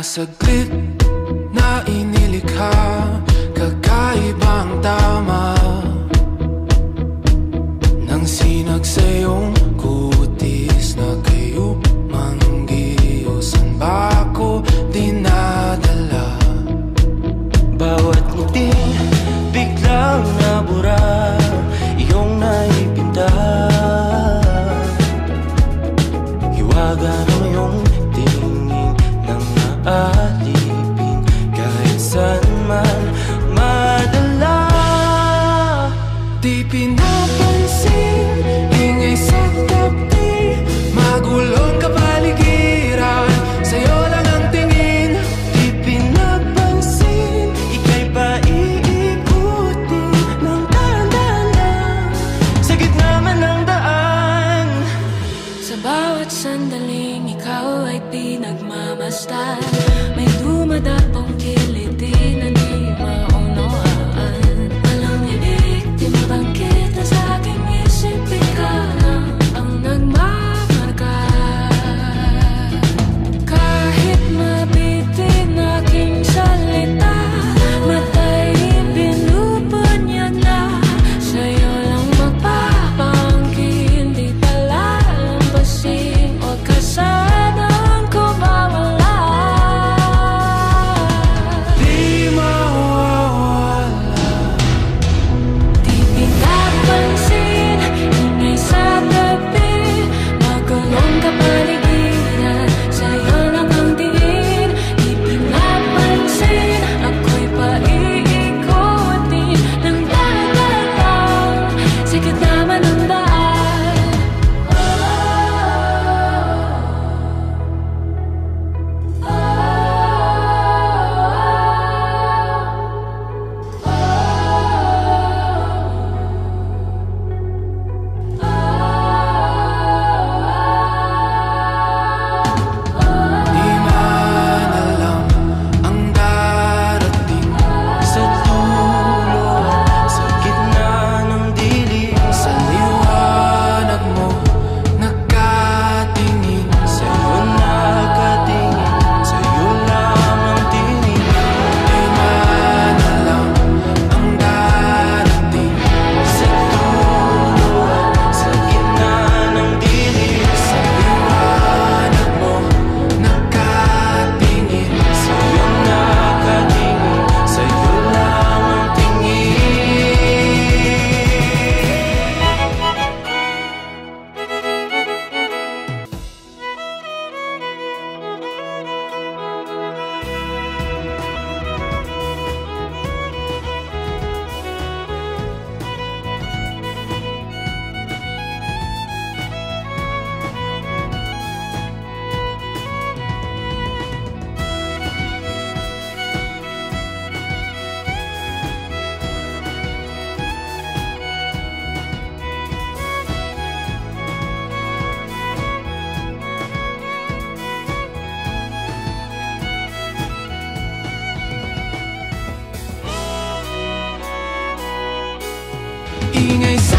saglit na inilikha, kakaibang tama nang sinag sa iyong kutis na kayo manggiyo. San ba ako dinadala? Bawat ngiti biglang nabura, iyong naipinta. Hiwaga ng iyong tingin nang naalipin, kahit saan man madala. Di pinapansin, ingay sa tabi, magulong kapaligiran, sa'yo lang ang tingin. Di pinapansin, ika'y paiikutin ng dahan-dahan sa gitna man ng daan. Sa bawat sandaling ikaw ay pinagmamasdan, may dumadapong kiliti na di maunawaan. Walang ibig, di mabangkit na sa aking isip, ikaw lang ang nagmamarka. Kahit mabitin aking salita, matay pinupunyag na, sa'yo lang magpapangkin, di palalampasin, huwag ka sanang kumawala. Di mawawala. Di pinapansin, ingay sa tabi, magulong kapaligiran, sa'yo lang ang tingin. Di pinapansin, ako'y paiikutin ng dahan-dahan sa gitna man ng daan. Di man alam ang darating sa dulo, sa gitna ng dilim. Sa liwanag mo nakatingin, sa'yo nakatingin, sa'yo lang ang tingin. Di man alam ang darating sa dulo, sa gitna ng dilim. Sa liwanag mo nakatingin, sa'yo nakatingin, sa'yo lang ang tingin. Ingay sa